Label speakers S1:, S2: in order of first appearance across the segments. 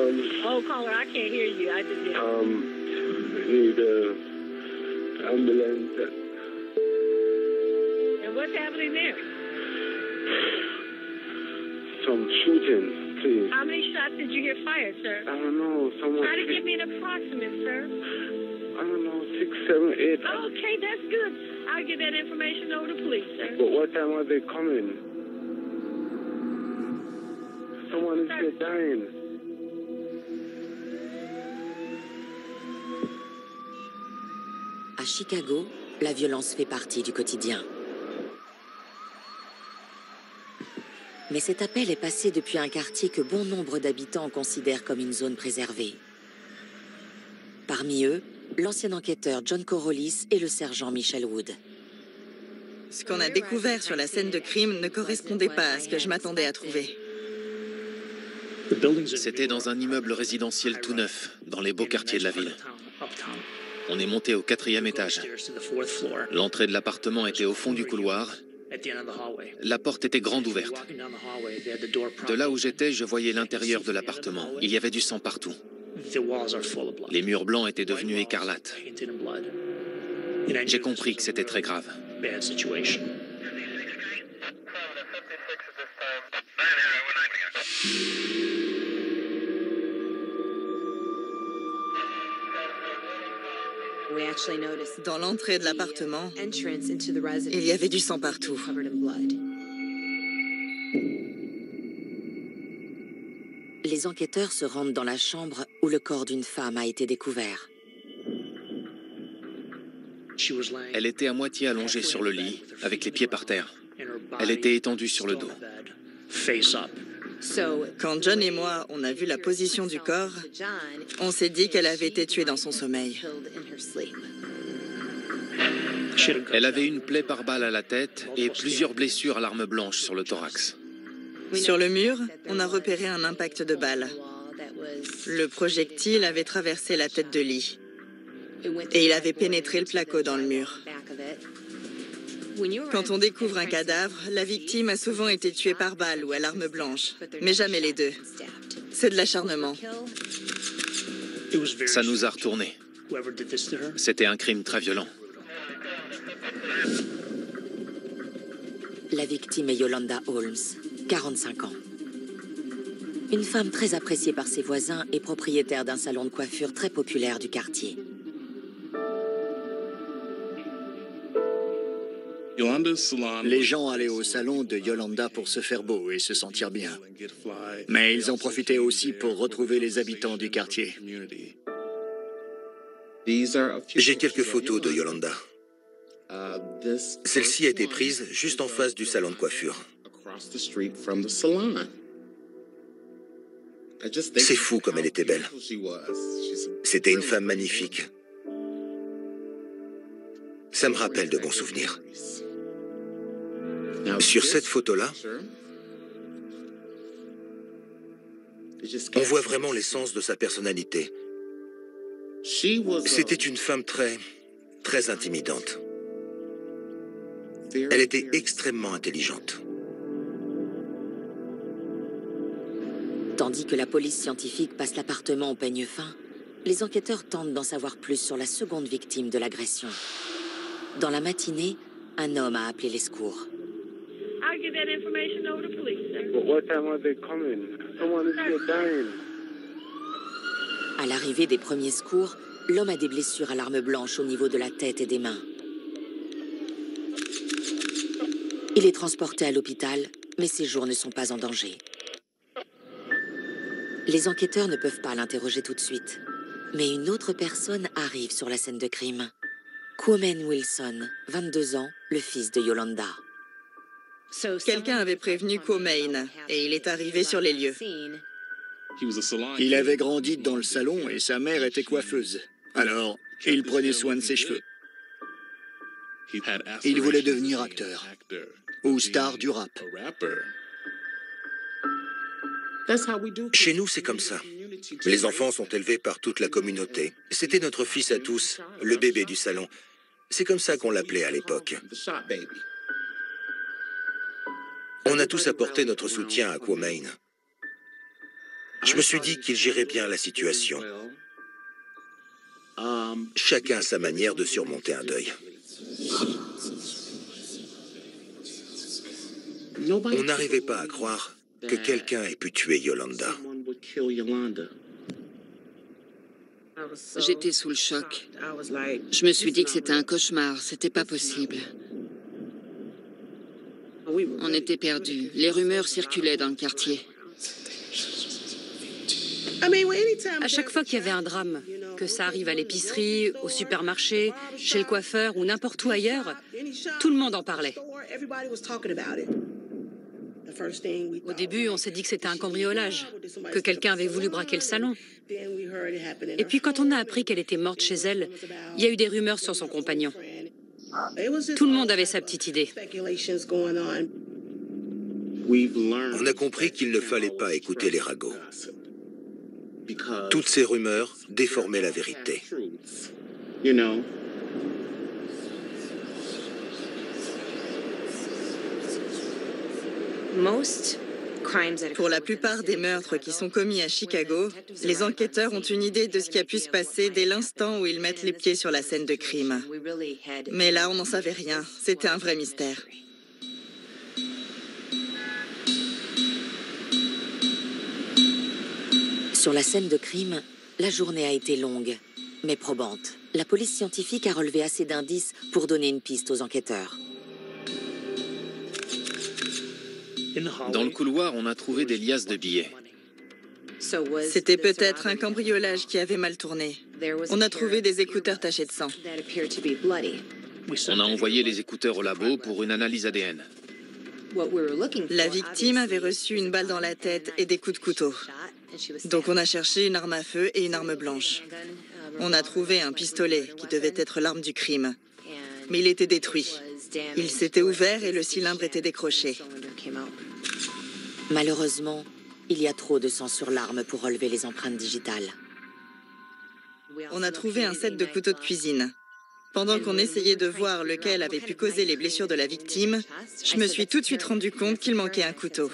S1: Oh, caller, I can't hear you. I just
S2: need ambulance.
S1: And what's happening there?
S2: Some shooting, please.
S1: How many shots did you hear fired, sir?
S2: I don't know. Someone.
S1: Try to give me an approximate, sir.
S2: I don't know, 6, 7, 8.
S1: Okay, that's good. I'll get that information over to police, sir.
S2: But what time are they coming? Someone is here dying.
S3: À Chicago, la violence fait partie du quotidien. Mais cet appel est passé depuis un quartier que bon nombre d'habitants considèrent comme une zone préservée. Parmi eux, l'ancien enquêteur John Corollis et le sergent Michel Wood.
S4: Ce qu'on a découvert sur la scène de crime ne correspondait pas à ce que je m'attendais à trouver.
S5: C'était dans un immeuble résidentiel tout neuf, dans les beaux quartiers de la ville. On est monté au 4e étage. L'entrée de l'appartement était au fond du couloir. La porte était grande ouverte. De là où j'étais, je voyais l'intérieur de l'appartement. Il y avait du sang partout. Les murs blancs étaient devenus écarlates. J'ai compris que c'était très grave.
S4: Dans l'entrée de l'appartement, il y avait du sang partout.
S3: Les enquêteurs se rendent dans la chambre où le corps d'une femme a été découvert.
S5: Elle était à moitié allongée sur le lit, avec les pieds par terre. Elle était étendue sur le dos.
S4: Quand John et moi, on a vu la position du corps, on s'est dit qu'elle avait été tuée dans son sommeil.
S5: Elle avait une plaie par balle à la tête et plusieurs blessures à l'arme blanche sur le thorax.
S4: Sur le mur, on a repéré un impact de balle. Le projectile avait traversé la tête de Lee et il avait pénétré le placo dans le mur. Quand on découvre un cadavre, la victime a souvent été tuée par balle ou à l'arme blanche, mais jamais les deux. C'est de l'acharnement.
S5: Ça nous a retournés. C'était un crime très violent.
S3: La victime est Yolanda Holmes, 45 ans. Une femme très appréciée par ses voisins et propriétaire d'un salon de coiffure très populaire du quartier.
S6: Les gens allaient au salon de Yolanda pour se faire beau et se sentir bien. Mais ils en profitaient aussi pour retrouver les habitants du quartier.
S7: J'ai quelques photos de Yolanda. Celle-ci a été prise juste en face du salon de coiffure. C'est fou comme elle était belle. C'était une femme magnifique. Ça me rappelle de bons souvenirs. Sur cette photo-là, on voit vraiment l'essence de sa personnalité. C'était une femme très intimidante. Elle était extrêmement intelligente.
S3: Tandis que la police scientifique passe l'appartement au peigne fin, les enquêteurs tentent d'en savoir plus sur la seconde victime de l'agression. Dans la matinée, un homme a appelé les secours.
S1: I'll get that information over to police, sir.
S2: But what time are they coming? Someone is here dying.
S3: À l'arrivée des premiers secours, l'homme a des blessures à l'arme blanche au niveau de la tête et des mains. Il est transporté à l'hôpital, mais ses jours ne sont pas en danger. Les enquêteurs ne peuvent pas l'interroger tout de suite. Mais une autre personne arrive sur la scène de crime. Kwame Wilson, 22 ans, le fils de Yolanda.
S4: Quelqu'un avait prévenu Kwame et il est arrivé sur les lieux.
S6: Il avait grandi dans le salon et sa mère était coiffeuse. Alors, il prenait soin de ses cheveux. Il voulait devenir acteur ou star du rap.
S7: Chez nous, c'est comme ça. Les enfants sont élevés par toute la communauté. C'était notre fils à tous, le bébé du salon. C'est comme ça qu'on l'appelait à l'époque. On a tous apporté notre soutien à Kwame. Je me suis dit qu'il gérait bien la situation. Chacun a sa manière de surmonter un deuil. On n'arrivait pas à croire que quelqu'un ait pu tuer Yolanda.
S8: J'étais sous le choc. Je me suis dit que c'était un cauchemar, c'était pas possible. On était perdus. Les rumeurs circulaient dans le quartier.
S9: À chaque fois qu'il y avait un drame, que ça arrive à l'épicerie, au supermarché, chez le coiffeur ou n'importe où ailleurs, tout le monde en parlait. Au début, on s'est dit que c'était un cambriolage, que quelqu'un avait voulu braquer le salon. Et puis quand on a appris qu'elle était morte chez elle, il y a eu des rumeurs sur son compagnon. Tout le monde avait sa petite idée.
S7: On a compris qu'il ne fallait pas écouter les ragots. Toutes ces rumeurs déformaient la vérité.
S4: Pour la plupart des meurtres qui sont commis à Chicago, les enquêteurs ont une idée de ce qui a pu se passer dès l'instant où ils mettent les pieds sur la scène de crime. Mais là, on n'en savait rien. C'était un vrai mystère.
S3: Sur la scène de crime, la journée a été longue, mais probante. La police scientifique a relevé assez d'indices pour donner une piste aux enquêteurs.
S5: Dans le couloir, on a trouvé des liasses de billets.
S4: C'était peut-être un cambriolage qui avait mal tourné. On a trouvé des écouteurs tachés de sang.
S5: On a envoyé les écouteurs au labo pour une analyse ADN.
S4: La victime avait reçu une balle dans la tête et des coups de couteau. Donc on a cherché une arme à feu et une arme blanche. On a trouvé un pistolet qui devait être l'arme du crime. Mais il était détruit. Il s'était ouvert et le cylindre était décroché.
S3: Malheureusement, il y a trop de sang sur l'arme pour relever les empreintes digitales.
S4: On a trouvé un set de couteaux de cuisine. Pendant qu'on essayait de voir lequel avait pu causer les blessures de la victime, je me suis tout de suite rendu compte qu'il manquait un couteau.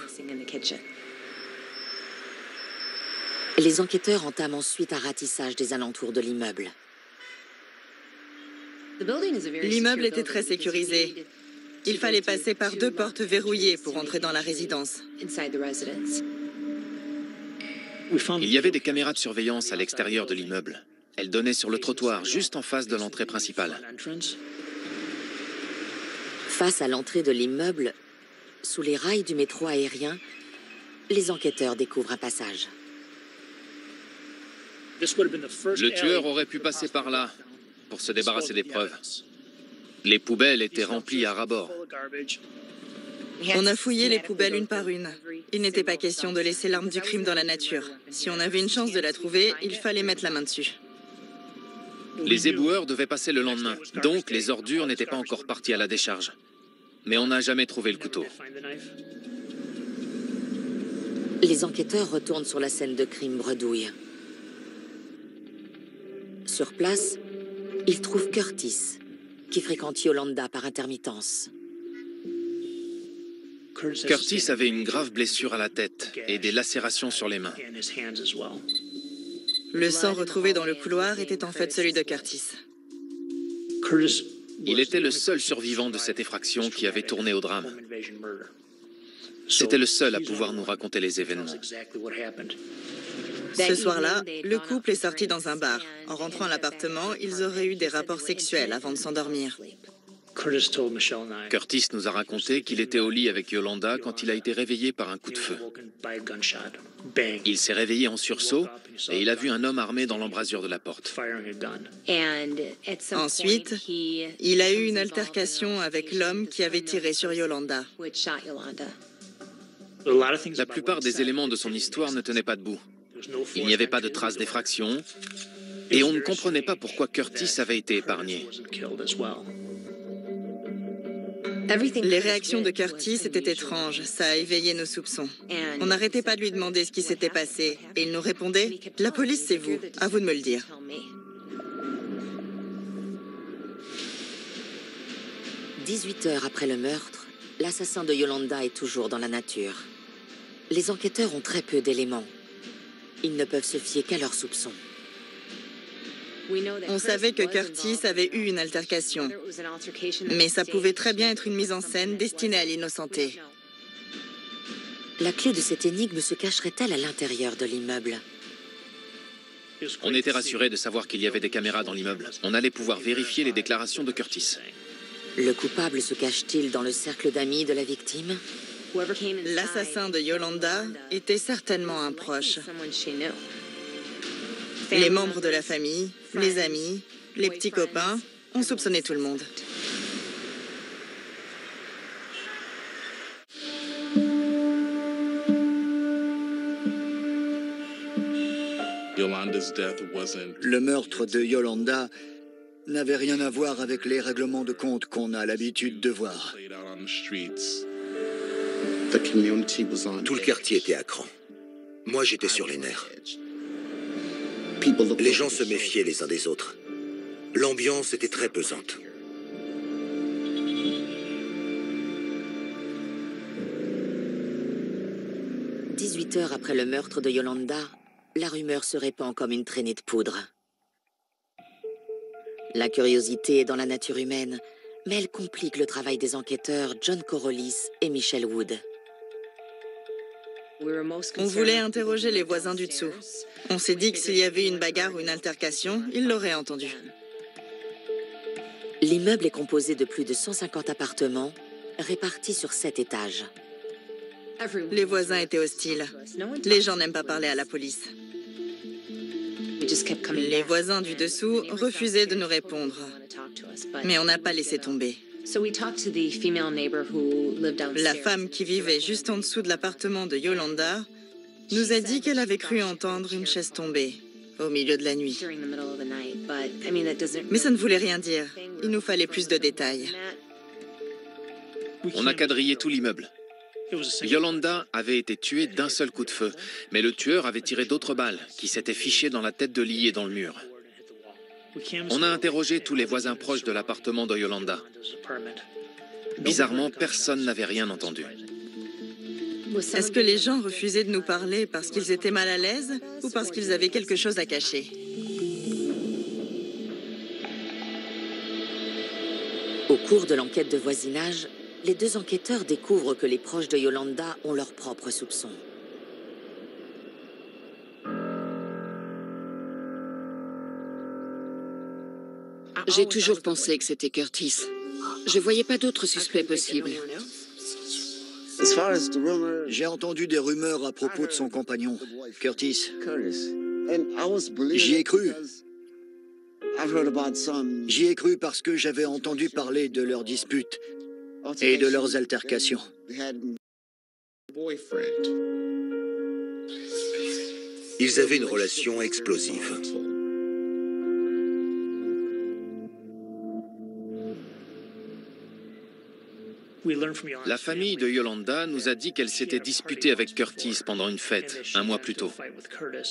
S3: Les enquêteurs entament ensuite un ratissage des alentours de l'immeuble.
S4: L'immeuble était très sécurisé. Il fallait passer par 2 portes verrouillées pour entrer dans la résidence.
S5: Il y avait des caméras de surveillance à l'extérieur de l'immeuble. Elles donnaient sur le trottoir, juste en face de l'entrée principale.
S3: Face à l'entrée de l'immeuble, sous les rails du métro aérien, les enquêteurs découvrent un passage.
S5: Le tueur aurait pu passer par là pour se débarrasser des preuves. Les poubelles étaient remplies à ras-bord.
S4: On a fouillé les poubelles une par une. Il n'était pas question de laisser l'arme du crime dans la nature. Si on avait une chance de la trouver, il fallait mettre la main dessus.
S5: Les éboueurs devaient passer le lendemain, donc les ordures n'étaient pas encore parties à la décharge. Mais on n'a jamais trouvé le couteau.
S3: Les enquêteurs retournent sur la scène de crime bredouille. Sur place, ils trouvent Curtis, qui fréquente Yolanda par intermittence.
S5: Curtis avait une grave blessure à la tête et des lacérations sur les mains.
S4: Le sang retrouvé dans le couloir était en fait celui de Curtis.
S5: Il était le seul survivant de cette effraction qui avait tourné au drame. C'était le seul à pouvoir nous raconter les événements.
S4: Ce soir-là, le couple est sorti dans un bar. En rentrant à l'appartement, ils auraient eu des rapports sexuels avant de s'endormir.
S5: Curtis nous a raconté qu'il était au lit avec Yolanda quand il a été réveillé par un coup de feu. Il s'est réveillé en sursaut et il a vu un homme armé dans l'embrasure de la porte.
S4: Ensuite, il a eu une altercation avec l'homme qui avait tiré sur Yolanda.
S5: La plupart des éléments de son histoire ne tenaient pas debout. Il n'y avait pas de traces d'effraction et on ne comprenait pas pourquoi Curtis avait été épargné.
S4: Les réactions de Curtis étaient étranges, ça a éveillé nos soupçons. On n'arrêtait pas de lui demander ce qui s'était passé, et il nous répondait « La police, c'est vous, à vous de me le dire ».
S3: 18 heures après le meurtre, l'assassin de Yolanda est toujours dans la nature. Les enquêteurs ont très peu d'éléments. Ils ne peuvent se fier qu'à leurs soupçons.
S4: On savait que Curtis avait eu une altercation, mais ça pouvait très bien être une mise en scène destinée à l'innocenter.
S3: La clé de cette énigme se cacherait-elle à l'intérieur de l'immeuble?
S5: On était rassurés de savoir qu'il y avait des caméras dans l'immeuble. On allait pouvoir vérifier les déclarations de Curtis.
S3: Le coupable se cache-t-il dans le cercle d'amis de la victime?
S4: L'assassin de Yolanda était certainement un proche. Les membres de la famille, les amis, les petits copains, ont soupçonné tout le monde.
S6: Le meurtre de Yolanda n'avait rien à voir avec les règlements de compte qu'on a l'habitude de voir.
S7: Tout le quartier était à cran. Moi, j'étais sur les nerfs. Les gens se méfiaient les uns des autres. L'ambiance était très pesante. «
S3: 18 heures après le meurtre de Yolanda, la rumeur se répand comme une traînée de poudre. La curiosité est dans la nature humaine, mais elle complique le travail des enquêteurs John Corollis et Michelle Wood.
S4: On voulait interroger les voisins du dessous. On s'est dit que s'il y avait une bagarre ou une altercation, ils l'auraient entendu.
S3: L'immeuble est composé de plus de 150 appartements, répartis sur 7 étages.
S4: Les voisins étaient hostiles. Les gens n'aiment pas parler à la police. Les voisins du dessous refusaient de nous répondre. Mais on n'a pas laissé tomber. La femme qui vivait juste en dessous de l'appartement de Yolanda nous a dit qu'elle avait cru entendre une chaise tomber au milieu de la nuit. Mais ça ne voulait rien dire. Il nous fallait plus de détails.
S5: On a quadrillé tout l'immeuble. Yolanda avait été tuée d'un seul coup de feu, mais le tueur avait tiré d'autres balles qui s'étaient fichées dans la tête de lit et dans le mur. On a interrogé tous les voisins proches de l'appartement de Yolanda. Bizarrement, personne n'avait rien entendu.
S4: Est-ce que les gens refusaient de nous parler parce qu'ils étaient mal à l'aise ou parce qu'ils avaient quelque chose à cacher?
S3: Au cours de l'enquête de voisinage, les deux enquêteurs découvrent que les proches de Yolanda ont leurs propres soupçons.
S8: J'ai toujours pensé que c'était Curtis. Je voyais pas d'autres suspects possibles.
S6: J'ai entendu des rumeurs à propos de son compagnon, Curtis. J'y ai cru. J'y ai cru parce que j'avais entendu parler de leurs disputes et de leurs altercations.
S7: Ils avaient une relation explosive.
S5: La famille de Yolanda nous a dit qu'elle s'était disputée avec Curtis pendant une fête, un mois plus tôt.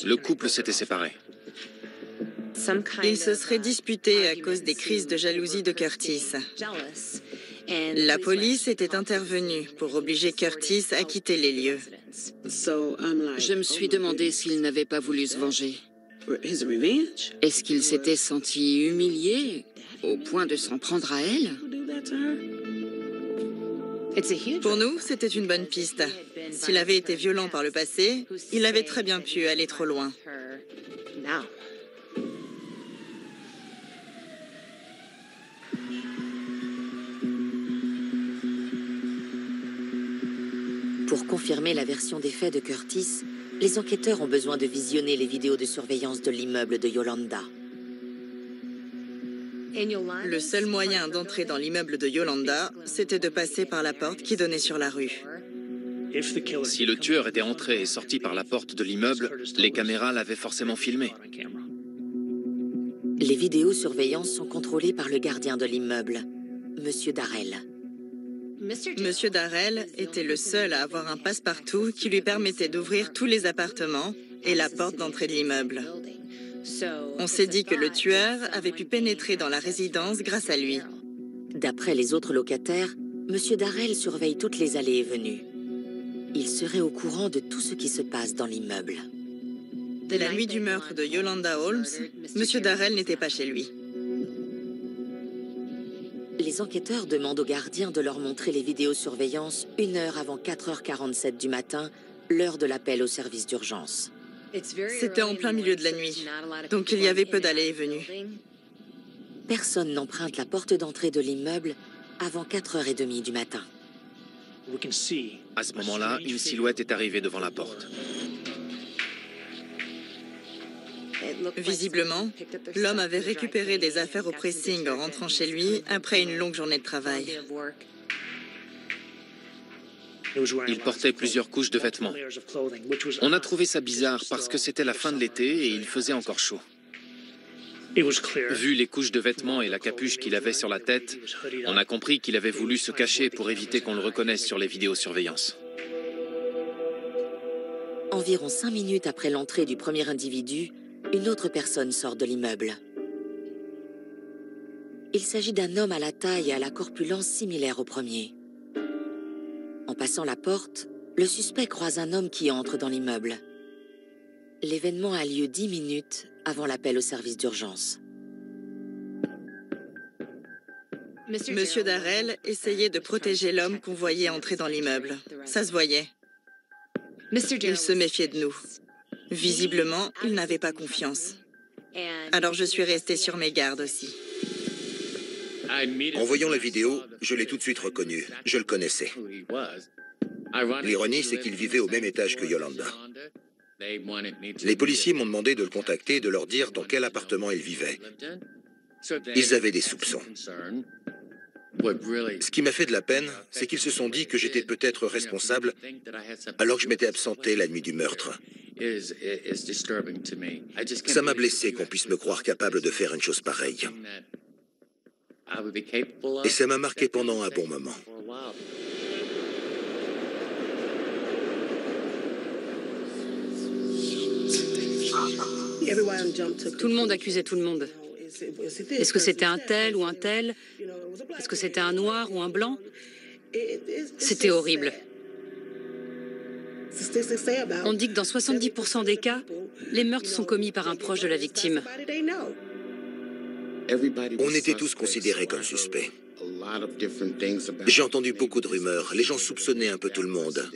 S5: Le couple s'était séparé.
S4: Ils se seraient disputés à cause des crises de jalousie de Curtis. La police était intervenue pour obliger Curtis à quitter les lieux.
S8: Je me suis demandé s'il n'avait pas voulu se venger. Est-ce qu'il s'était senti humilié au point de s'en prendre à elle?
S4: Pour nous, c'était une bonne piste. S'il avait été violent par le passé, il avait très bien pu aller trop loin.
S3: Pour confirmer la version des faits de Curtis, les enquêteurs ont besoin de visionner les vidéos de surveillance de l'immeuble de Yolanda.
S4: Le seul moyen d'entrer dans l'immeuble de Yolanda, c'était de passer par la porte qui donnait sur la rue.
S5: Si le tueur était entré et sorti par la porte de l'immeuble, les caméras l'avaient forcément filmé.
S3: Les vidéosurveillances sont contrôlées par le gardien de l'immeuble, Monsieur Darrell.
S4: Monsieur Darrell était le seul à avoir un passe-partout qui lui permettait d'ouvrir tous les appartements et la porte d'entrée de l'immeuble. On s'est dit que le tueur avait pu pénétrer dans la résidence grâce à lui.
S3: D'après les autres locataires, Monsieur Darrell surveille toutes les allées et venues. Il serait au courant de tout ce qui se passe dans l'immeuble.
S4: La nuit du meurtre de Yolanda Holmes, M. Darrell n'était pas chez lui.
S3: Les enquêteurs demandent aux gardiens de leur montrer les vidéosurveillances 1 heure avant 4h47 du matin, l'heure de l'appel au service d'urgence.
S4: C'était en plein milieu de la nuit, donc il y avait peu d'allées et venues.
S3: Personne n'emprunte la porte d'entrée de l'immeuble avant 4h30 du matin.
S5: À ce moment-là, une silhouette est arrivée devant la porte.
S4: Visiblement, l'homme avait récupéré des affaires au pressing en rentrant chez lui après une longue journée de travail.
S5: Il portait plusieurs couches de vêtements. On a trouvé ça bizarre parce que c'était la fin de l'été et il faisait encore chaud. Vu les couches de vêtements et la capuche qu'il avait sur la tête, on a compris qu'il avait voulu se cacher pour éviter qu'on le reconnaisse sur les vidéosurveillances.
S3: Environ 5 minutes après l'entrée du premier individu, une autre personne sort de l'immeuble. Il s'agit d'un homme à la taille et à la corpulence similaire au premier. En passant la porte, le suspect croise un homme qui entre dans l'immeuble. L'événement a lieu 10 minutes avant l'appel au service d'urgence.
S4: Monsieur Darrell essayait de protéger l'homme qu'on voyait entrer dans l'immeuble. Ça se voyait. Il se méfiait de nous. Visiblement, il n'avait pas confiance. Alors je suis restée sur mes gardes aussi.
S7: En voyant la vidéo, je l'ai tout de suite reconnu. Je le connaissais. L'ironie, c'est qu'il vivait au même étage que Yolanda. Les policiers m'ont demandé de le contacter et de leur dire dans quel appartement il vivait. Ils avaient des soupçons. Ce qui m'a fait de la peine, c'est qu'ils se sont dit que j'étais peut-être responsable alors que je m'étais absenté la nuit du meurtre. Ça m'a blessé qu'on puisse me croire capable de faire une chose pareille. Et ça m'a marqué pendant un bon moment.
S9: Tout le monde accusait tout le monde. Est-ce que c'était un tel ou un tel? Est-ce que c'était un noir ou un blanc? C'était horrible. On dit que dans 70% des cas, les meurtres sont commis par un proche de la victime.
S7: On était tous considérés comme suspects. J'ai entendu beaucoup de rumeurs. Les gens soupçonnaient un peu tout le monde.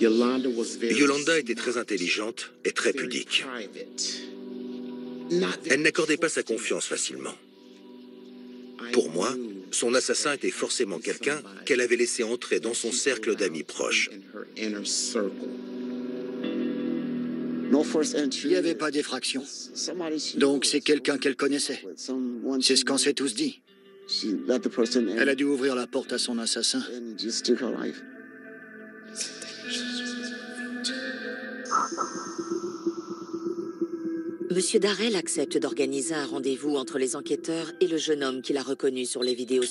S7: Yolanda était très intelligente et très pudique. Elle n'accordait pas sa confiance facilement. Pour moi, son assassin était forcément quelqu'un qu'elle avait laissé entrer dans son cercle d'amis proches.
S6: Il n'y avait pas d'effraction. Donc c'est quelqu'un qu'elle connaissait. C'est ce qu'on s'est tous dit. Elle a dû ouvrir la porte à son assassin.
S3: Monsieur Darrell accepte d'organiser un rendez-vous entre les enquêteurs et le jeune homme qu'il a reconnu sur les vidéos.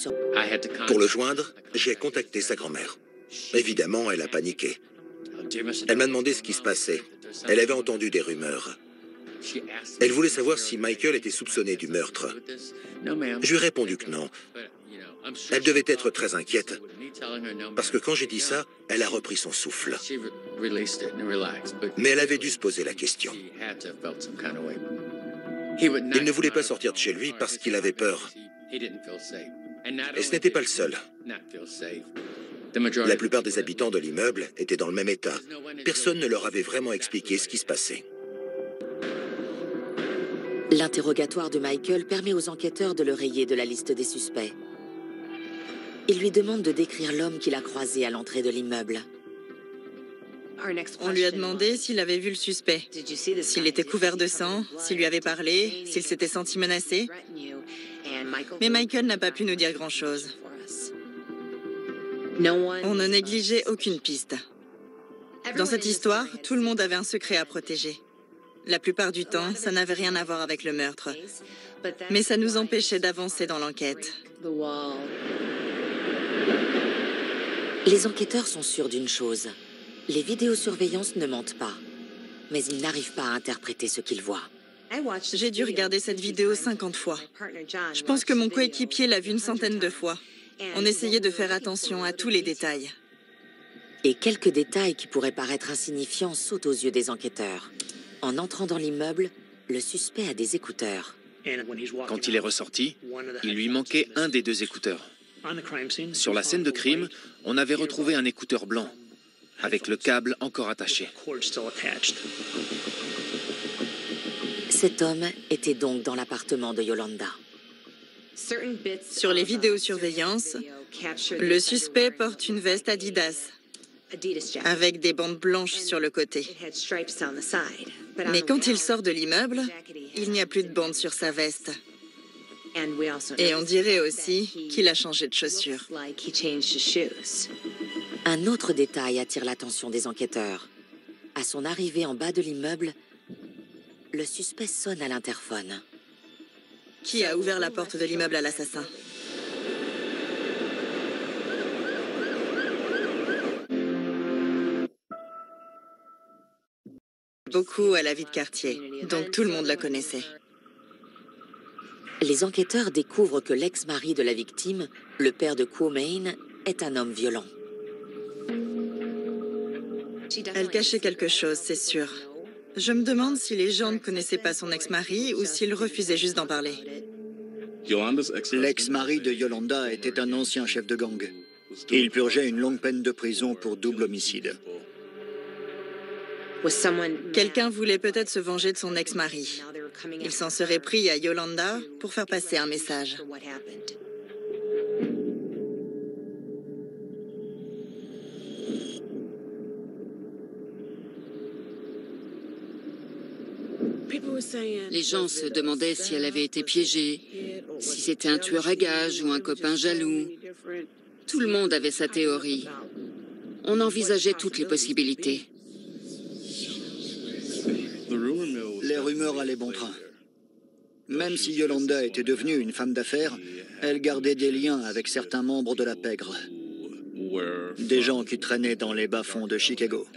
S7: Pour le joindre, j'ai contacté sa grand-mère. Évidemment, elle a paniqué. Elle m'a demandé ce qui se passait. Elle avait entendu des rumeurs. Elle voulait savoir si Michael était soupçonné du meurtre. Je lui ai répondu que non. Elle devait être très inquiète, parce que quand j'ai dit ça, elle a repris son souffle. Mais elle avait dû se poser la question. Il ne voulait pas sortir de chez lui parce qu'il avait peur. Et ce n'était pas le seul. La plupart des habitants de l'immeuble étaient dans le même état. Personne ne leur avait vraiment expliqué ce qui se passait.
S3: L'interrogatoire de Michael permet aux enquêteurs de le rayer de la liste des suspects. Il lui demande de décrire l'homme qu'il a croisé à l'entrée de l'immeuble.
S4: On lui a demandé s'il avait vu le suspect, s'il était couvert de sang, s'il lui avait parlé, s'il s'était senti menacé. Mais Michael n'a pas pu nous dire grand-chose. On ne négligeait aucune piste. Dans cette histoire, tout le monde avait un secret à protéger. La plupart du temps, ça n'avait rien à voir avec le meurtre. Mais ça nous empêchait d'avancer dans l'enquête.
S3: Les enquêteurs sont sûrs d'une chose. Les vidéosurveillances ne mentent pas. Mais ils n'arrivent pas à interpréter ce qu'ils voient.
S4: J'ai dû regarder cette vidéo 50 fois. Je pense que mon coéquipier l'a vue une centaine de fois. On essayait de faire attention à tous les détails.
S3: Et quelques détails qui pourraient paraître insignifiants sautent aux yeux des enquêteurs. En entrant dans l'immeuble, le suspect a des écouteurs.
S5: Quand il est ressorti, il lui manquait un des 2 écouteurs. Sur la scène de crime, on avait retrouvé un écouteur blanc, avec le câble encore attaché.
S3: Cet homme était donc dans l'appartement de Yolanda.
S4: Sur les vidéosurveillances, le suspect porte une veste Adidas avec des bandes blanches sur le côté. Mais quand il sort de l'immeuble, il n'y a plus de bandes sur sa veste. Et on dirait aussi qu'il a changé de chaussures.
S3: Un autre détail attire l'attention des enquêteurs. À son arrivée en bas de l'immeuble, le suspect sonne à l'interphone.
S4: Qui a ouvert la porte de l'immeuble à l'assassin? Beaucoup à la vie de quartier, donc tout le monde la connaissait.
S3: Les enquêteurs découvrent que l'ex-mari de la victime, le père de Quo-Main, est un homme violent.
S4: Elle cachait quelque chose, c'est sûr. Je me demande si les gens ne connaissaient pas son ex-mari ou s'ils refusaient juste d'en parler.
S6: L'ex-mari de Yolanda était un ancien chef de gang. Il purgeait une longue peine de prison pour double homicide.
S4: Quelqu'un voulait peut-être se venger de son ex-mari. Il s'en serait pris à Yolanda pour faire passer un message.
S8: Les gens se demandaient si elle avait été piégée, si c'était un tueur à gages ou un copain jaloux. Tout le monde avait sa théorie. On envisageait toutes les possibilités.
S6: Les rumeurs allaient bon train. Même si Yolanda était devenue une femme d'affaires, elle gardait des liens avec certains membres de la pègre. Des gens qui traînaient dans les bas-fonds de Chicago.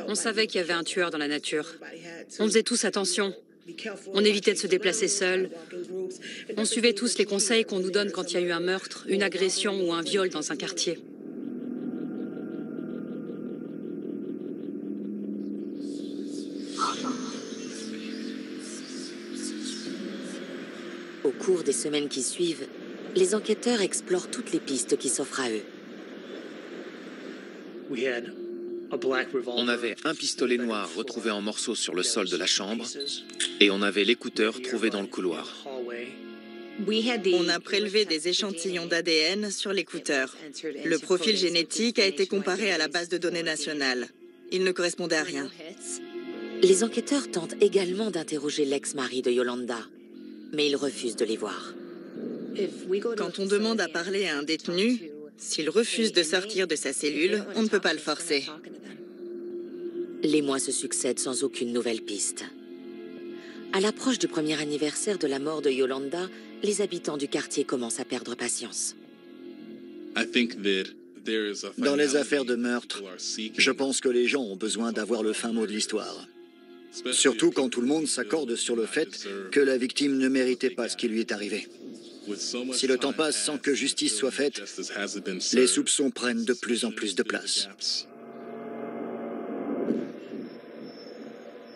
S9: On savait qu'il y avait un tueur dans la nature. On faisait tous attention. On évitait de se déplacer seul. On suivait tous les conseils qu'on nous donne quand il y a eu un meurtre, une agression ou un viol dans un quartier.
S3: Au cours des semaines qui suivent, les enquêteurs explorent toutes les pistes qui s'offrent à eux.
S5: On avait un pistolet noir retrouvé en morceaux sur le sol de la chambre et on avait l'écouteur trouvé dans le couloir.
S4: On a prélevé des échantillons d'ADN sur l'écouteur. Le profil génétique a été comparé à la base de données nationale. Il ne correspondait à rien.
S3: Les enquêteurs tentent également d'interroger l'ex-mari de Yolanda, mais ils refusent de les voir.
S4: Quand on demande à parler à un détenu, s'il refuse de sortir de sa cellule, on ne peut pas le forcer.
S3: Les mois se succèdent sans aucune nouvelle piste. À l'approche du premier anniversaire de la mort de Yolanda, les habitants du quartier commencent à perdre patience.
S6: Dans les affaires de meurtre, je pense que les gens ont besoin d'avoir le fin mot de l'histoire. Surtout quand tout le monde s'accorde sur le fait que la victime ne méritait pas ce qui lui est arrivé. Si le temps passe sans que justice soit faite, les soupçons prennent de plus en plus de place.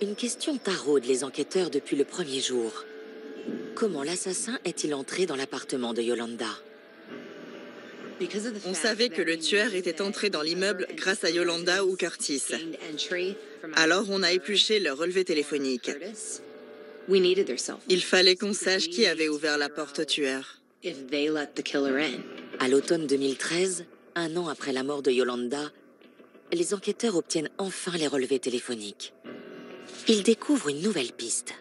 S3: Une question taraude les enquêteurs depuis le premier jour. Comment l'assassin est-il entré dans l'appartement de Yolanda?
S4: On savait que le tueur était entré dans l'immeuble grâce à Yolanda ou Curtis. Alors on a épluché leur relevé téléphonique. Il fallait qu'on sache qui avait ouvert la porte au tueur.
S3: À l'automne 2013, un an après la mort de Yolanda, les enquêteurs obtiennent enfin les relevés téléphoniques. Ils découvrent une nouvelle piste.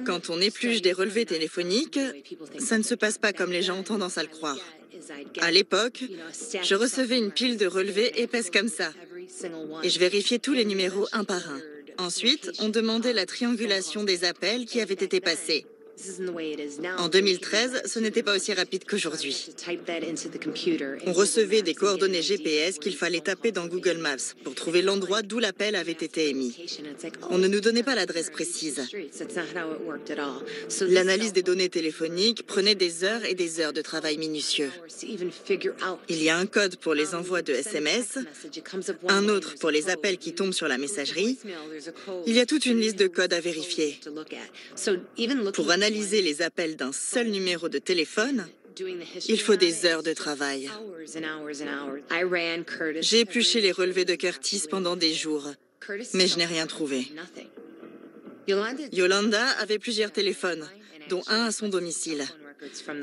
S4: Quand on épluche des relevés téléphoniques, ça ne se passe pas comme les gens ont tendance à le croire. À l'époque, je recevais une pile de relevés épaisse comme ça, et je vérifiais tous les numéros un par un. Ensuite, on demandait la triangulation des appels qui avaient été passés. En 2013, ce n'était pas aussi rapide qu'aujourd'hui. On recevait des coordonnées GPS qu'il fallait taper dans Google Maps pour trouver l'endroit d'où l'appel avait été émis. On ne nous donnait pas l'adresse précise. L'analyse des données téléphoniques prenait des heures et des heures de travail minutieux. Il y a un code pour les envois de SMS, un autre pour les appels qui tombent sur la messagerie. Il y a toute une liste de codes à vérifier. Pour analyser les appels d'un seul numéro de téléphone, il faut des heures de travail. J'ai épluché les relevés de Curtis pendant des jours, mais je n'ai rien trouvé. Yolanda avait plusieurs téléphones, dont un à son domicile.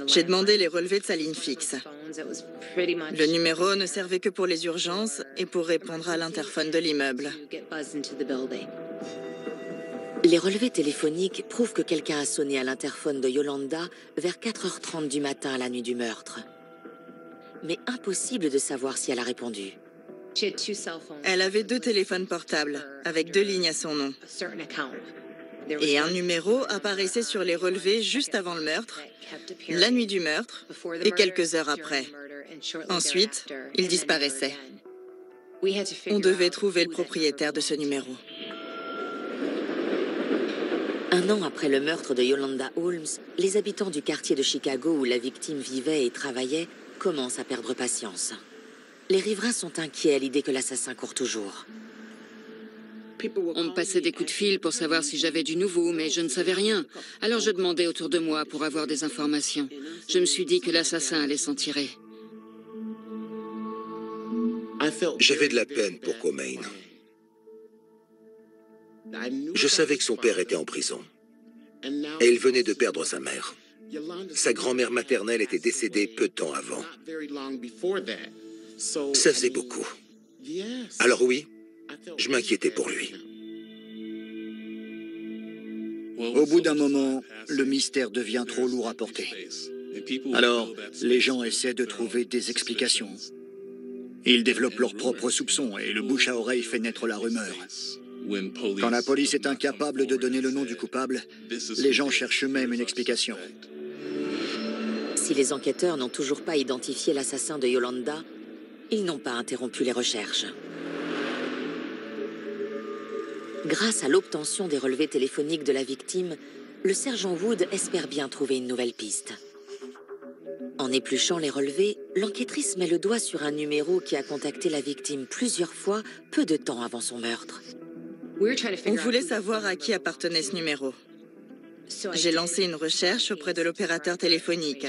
S4: J'ai demandé les relevés de sa ligne fixe. Le numéro ne servait que pour les urgences et pour répondre à l'interphone de l'immeuble.
S3: Les relevés téléphoniques prouvent que quelqu'un a sonné à l'interphone de Yolanda vers 4h30 du matin la nuit du meurtre. Mais impossible de savoir si elle a répondu.
S4: Elle avait 2 téléphones portables, avec 2 lignes à son nom. Et un numéro apparaissait sur les relevés juste avant le meurtre, la nuit du meurtre et quelques heures après. Ensuite, il disparaissait. On devait trouver le propriétaire de ce numéro.
S3: Un an après le meurtre de Yolanda Holmes, les habitants du quartier de Chicago où la victime vivait et travaillait commencent à perdre patience. Les riverains sont inquiets à l'idée que l'assassin court toujours.
S8: On me passait des coups de fil pour savoir si j'avais du nouveau, mais je ne savais rien. Alors je demandais autour de moi pour avoir des informations. Je me suis dit que l'assassin allait s'en tirer.
S7: J'avais de la peine pour Comain. Je savais que son père était en prison. Et il venait de perdre sa mère. Sa grand-mère maternelle était décédée peu de temps avant. Ça faisait beaucoup. Alors oui, je m'inquiétais pour lui.
S6: Au bout d'un moment, le mystère devient trop lourd à porter. Alors, les gens essaient de trouver des explications. Ils développent leurs propres soupçons et le bouche à oreille fait naître la rumeur. Quand la police est incapable de donner le nom du coupable, les gens cherchent eux-mêmes une explication.
S3: Si les enquêteurs n'ont toujours pas identifié l'assassin de Yolanda, ils n'ont pas interrompu les recherches. Grâce à l'obtention des relevés téléphoniques de la victime, le sergent Wood espère bien trouver une nouvelle piste. En épluchant les relevés, l'enquêtrice met le doigt sur un numéro qui a contacté la victime plusieurs fois, peu de temps avant son meurtre.
S4: On voulait savoir à qui appartenait ce numéro. J'ai lancé une recherche auprès de l'opérateur téléphonique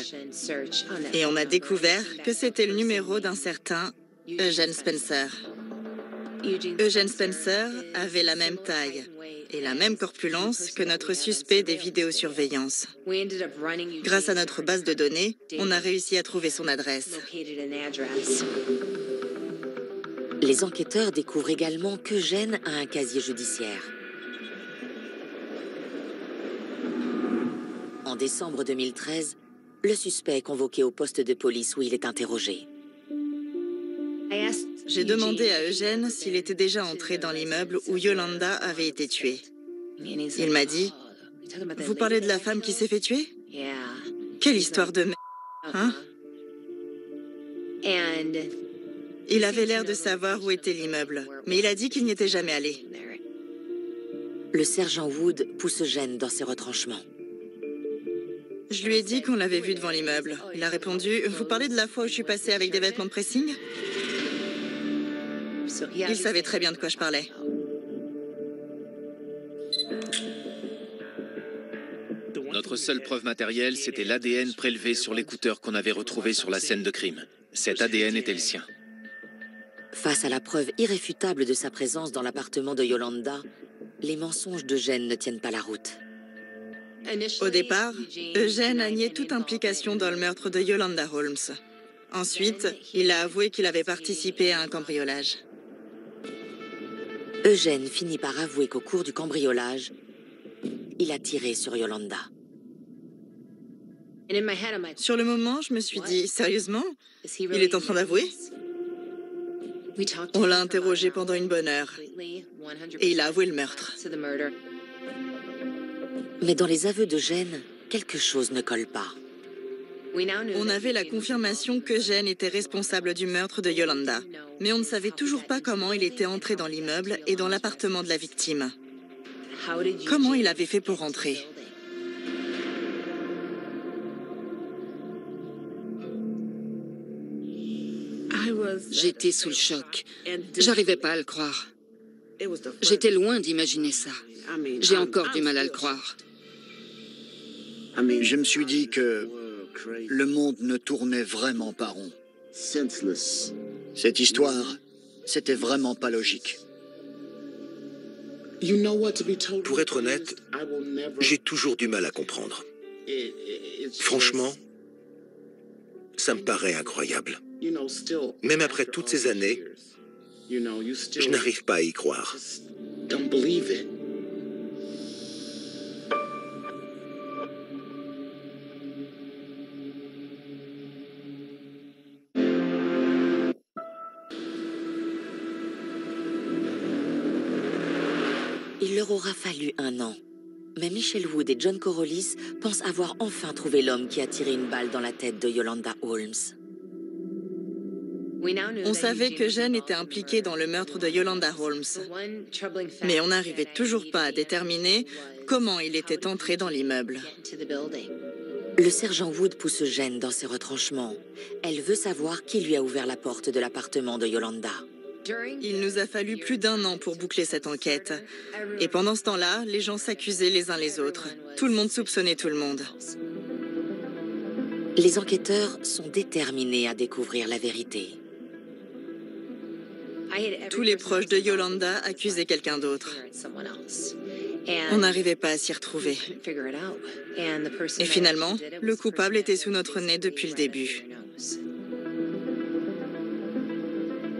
S4: et on a découvert que c'était le numéro d'un certain Eugene Spencer. Eugene Spencer avait la même taille et la même corpulence que notre suspect des vidéosurveillances. Grâce à notre base de données, on a réussi à trouver son adresse.
S3: Les enquêteurs découvrent également qu'Eugène a un casier judiciaire. En décembre 2013, le suspect est convoqué au poste de police où il est interrogé.
S4: J'ai demandé à Eugène s'il était déjà entré dans l'immeuble où Yolanda avait été tuée. Il m'a dit « Vous parlez de la femme qui s'est fait tuer ? Quelle histoire de merde, hein ?» Il avait l'air de savoir où était l'immeuble, mais il a dit qu'il n'y était jamais allé.
S3: Le sergent Wood pousse Eugène dans ses retranchements.
S4: Je lui ai dit qu'on l'avait vu devant l'immeuble. Il a répondu « Vous parlez de la fois où je suis passée avec des vêtements de pressing ?» Il savait très bien de quoi je parlais.
S5: Notre seule preuve matérielle, c'était l'ADN prélevé sur l'écouteur qu'on avait retrouvé sur la scène de crime. Cet ADN était le sien.
S3: Face à la preuve irréfutable de sa présence dans l'appartement de Yolanda, les mensonges d'Eugène ne tiennent pas la route.
S4: Au départ, Eugène a nié toute implication dans le meurtre de Yolanda Holmes. Ensuite, il a avoué qu'il avait participé à un cambriolage.
S3: Eugène finit par avouer qu'au cours du cambriolage, il a tiré sur Yolanda.
S4: Sur le moment, je me suis dit, sérieusement, il est en train d'avouer ? On l'a interrogé pendant une bonne heure et il a avoué le meurtre.
S3: Mais dans les aveux d'Eugène, quelque chose ne colle pas.
S4: On avait la confirmation qu'Eugène était responsable du meurtre de Yolanda, mais on ne savait toujours pas comment il était entré dans l'immeuble et dans l'appartement de la victime. Comment il avait fait pour rentrer?
S8: J'étais sous le choc. J'arrivais pas à le croire. J'étais loin d'imaginer ça. J'ai encore du mal à le croire.
S6: Je me suis dit que le monde ne tournait vraiment pas rond. Cette histoire, c'était vraiment pas logique.
S7: Pour être honnête, j'ai toujours du mal à comprendre. Franchement, ça me paraît incroyable. Même après toutes ces années, je n'arrive pas à y croire.
S3: Il leur aura fallu 1 an. Mais Michelle Wood et John Corollis pensent avoir enfin trouvé l'homme qui a tiré une balle dans la tête de Yolanda Holmes.
S4: On savait qu'Eugène était impliqué dans le meurtre de Yolanda Holmes, mais on n'arrivait toujours pas à déterminer comment il était entré dans l'immeuble.
S3: Le sergent Wood pousse Eugène dans ses retranchements. Elle veut savoir qui lui a ouvert la porte de l'appartement de Yolanda.
S4: Il nous a fallu plus d'1 an pour boucler cette enquête. Et pendant ce temps-là, les gens s'accusaient les uns les autres. Tout le monde soupçonnait tout le monde.
S3: Les enquêteurs sont déterminés à découvrir la vérité.
S4: Tous les proches de Yolanda accusaient quelqu'un d'autre. On n'arrivait pas à s'y retrouver. Et finalement, le coupable était sous notre nez depuis le début.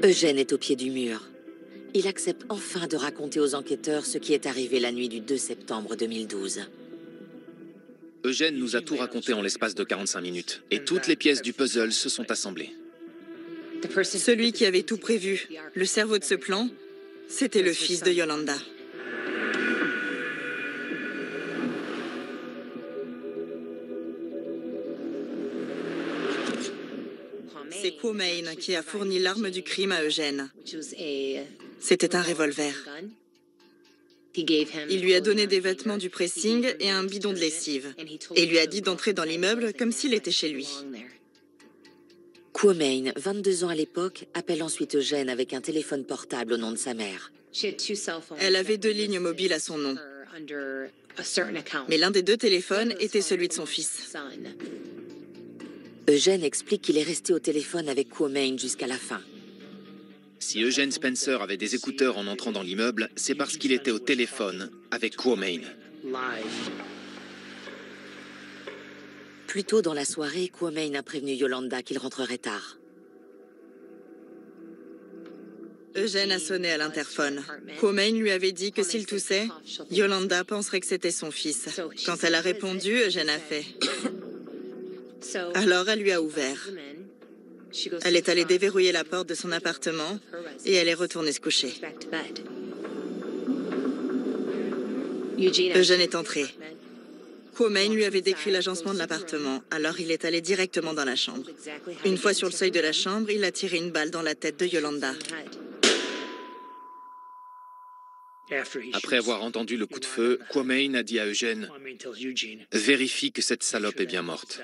S3: Eugène est au pied du mur. Il accepte enfin de raconter aux enquêteurs ce qui est arrivé la nuit du 2 septembre 2012.
S5: Eugène nous a tout raconté en l'espace de 45 minutes. Et toutes les pièces du puzzle se sont assemblées.
S4: Celui qui avait tout prévu, le cerveau de ce plan, c'était le fils de Yolanda. C'est Quamain qui a fourni l'arme du crime à Eugène. C'était un revolver. Il lui a donné des vêtements du pressing et un bidon de lessive. Et lui a dit d'entrer dans l'immeuble comme s'il était chez lui.
S3: Quamain, 22 ans à l'époque, appelle ensuite Eugène avec un téléphone portable au nom de sa mère.
S4: Elle avait 2 lignes mobiles à son nom. Mais l'un des 2 téléphones était celui de son fils.
S3: Eugène explique qu'il est resté au téléphone avec Quamain jusqu'à la fin.
S5: Si Eugène Spencer avait des écouteurs en entrant dans l'immeuble, c'est parce qu'il était au téléphone avec Quamain.
S3: Plus tôt dans la soirée, Quamain a prévenu Yolanda qu'il rentrerait tard.
S4: Eugène a sonné à l'interphone. Quamain lui avait dit que s'il toussait, Yolanda penserait que c'était son fils. Quand elle a répondu, Eugène a fait. Alors elle lui a ouvert. Elle est allée déverrouiller la porte de son appartement et elle est retournée se coucher. Eugène est entré. Quamain lui avait décrit l'agencement de l'appartement, alors il est allé directement dans la chambre. Une fois sur le seuil de la chambre, il a tiré une balle dans la tête de Yolanda.
S5: Après avoir entendu le coup de feu, Quamain a dit à Eugène « Vérifie que cette salope est bien morte. »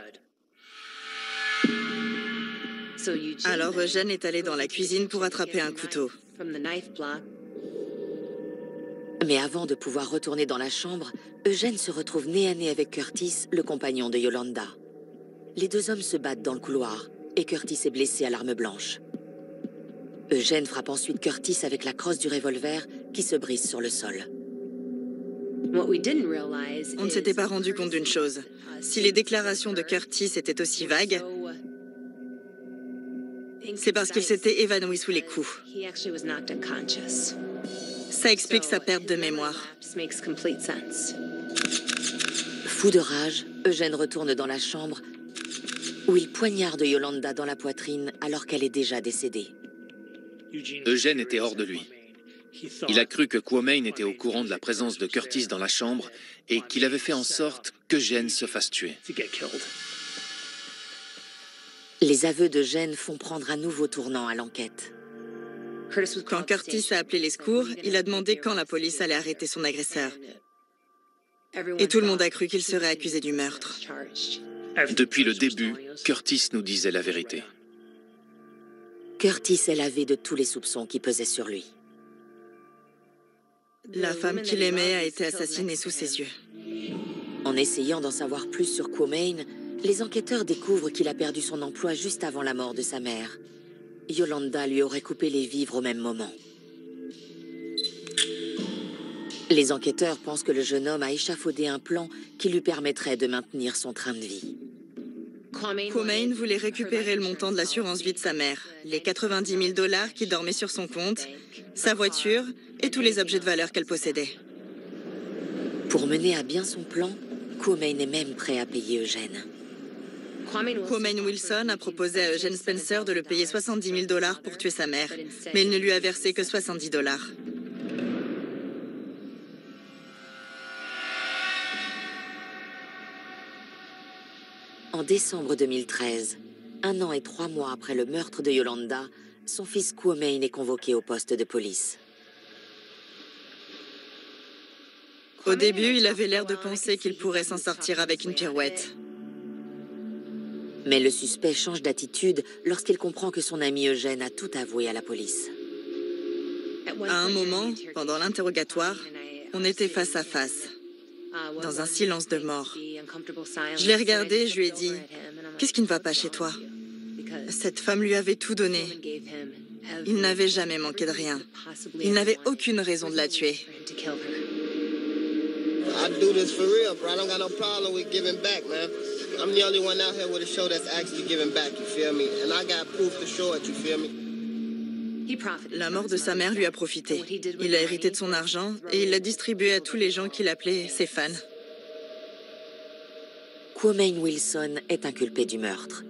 S4: Alors Eugène est allé dans la cuisine pour attraper un couteau.
S3: Mais avant de pouvoir retourner dans la chambre, Eugène se retrouve nez à nez avec Curtis, le compagnon de Yolanda. Les 2 hommes se battent dans le couloir et Curtis est blessé à l'arme blanche. Eugène frappe ensuite Curtis avec la crosse du revolver qui se brise sur le sol.
S4: On ne s'était pas rendu compte d'une chose. Si les déclarations de Curtis étaient aussi vagues, c'est parce qu'il s'était évanoui sous les coups. Ça explique sa perte de mémoire.
S3: Fou de rage, Eugène retourne dans la chambre où il poignarde Yolanda dans la poitrine alors qu'elle est déjà décédée.
S5: Eugène était hors de lui. Il a cru que Quamain était au courant de la présence de Curtis dans la chambre et qu'il avait fait en sorte qu'Eugène se fasse tuer.
S3: Les aveux de Gene font prendre un nouveau tournant à l'enquête.
S4: Quand Curtis a appelé les secours, il a demandé quand la police allait arrêter son agresseur. Et tout le monde a cru qu'il serait accusé du meurtre.
S5: Depuis le début, Curtis nous disait la vérité.
S3: Curtis est lavé de tous les soupçons qui pesaient sur lui.
S4: La femme qu'il aimait a été assassinée sous ses yeux.
S3: En essayant d'en savoir plus sur Quamain, les enquêteurs découvrent qu'il a perdu son emploi juste avant la mort de sa mère. Yolanda lui aurait coupé les vivres au même moment. Les enquêteurs pensent que le jeune homme a échafaudé un plan qui lui permettrait de maintenir son train de vie.
S4: Quamain voulait récupérer le montant de l'assurance vie de sa mère, les 90 000 $ qui dormaient sur son compte, sa voiture et tous les objets de valeur qu'elle possédait.
S3: Pour mener à bien son plan, Quamain est même prêt à payer Eugène.
S4: Quamain Wilson a proposé à Eugène Spencer de le payer 70 000 $ pour tuer sa mère, mais il ne lui a versé que 70 $.
S3: En décembre 2013, 1 an et 3 mois après le meurtre de Yolanda, son fils Quamain est convoqué au poste de police.
S4: Au début, il avait l'air de penser qu'il pourrait s'en sortir avec une pirouette.
S3: Mais le suspect change d'attitude lorsqu'il comprend que son ami Eugène a tout avoué à la police.
S4: À un moment, pendant l'interrogatoire, on était face à face, dans un silence de mort. Je l'ai regardé et je lui ai dit « Qu'est-ce qui ne va pas chez toi ?» Cette femme lui avait tout donné. Il n'avait jamais manqué de rien. Il n'avait aucune raison de la tuer.
S10: I do this for real, bro. I don't got no problem with giving back, man. I'm the only one out here with a show that's actually giving back, you feel me? And I got proof to show it, you feel me?
S4: La mort de sa mère lui a profité. Il a hérité de son argent et il l'a distribué à tous les gens qu'il appelait ses fans.
S3: Quamain Wilson est inculpé du meurtre.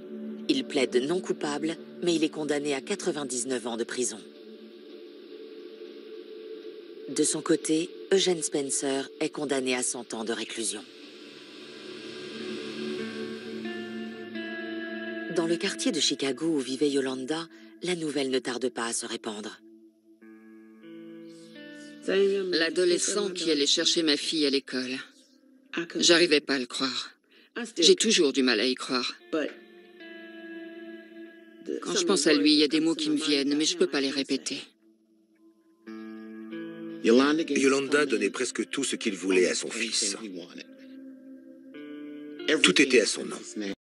S3: Il plaide non coupable, mais il est condamné à 99 ans de prison. De son côté, Eugène Spencer est condamné à 100 ans de réclusion. Dans le quartier de Chicago où vivait Yolanda, la nouvelle ne tarde pas à se répandre.
S8: L'adolescent qui allait chercher ma fille à l'école. J'arrivais pas à le croire. J'ai toujours du mal à y croire. Quand je pense à lui, il y a des mots qui me viennent, mais je peux pas les répéter.
S7: Yolanda donnait presque tout ce qu'il voulait à son fils. Tout était à son nom.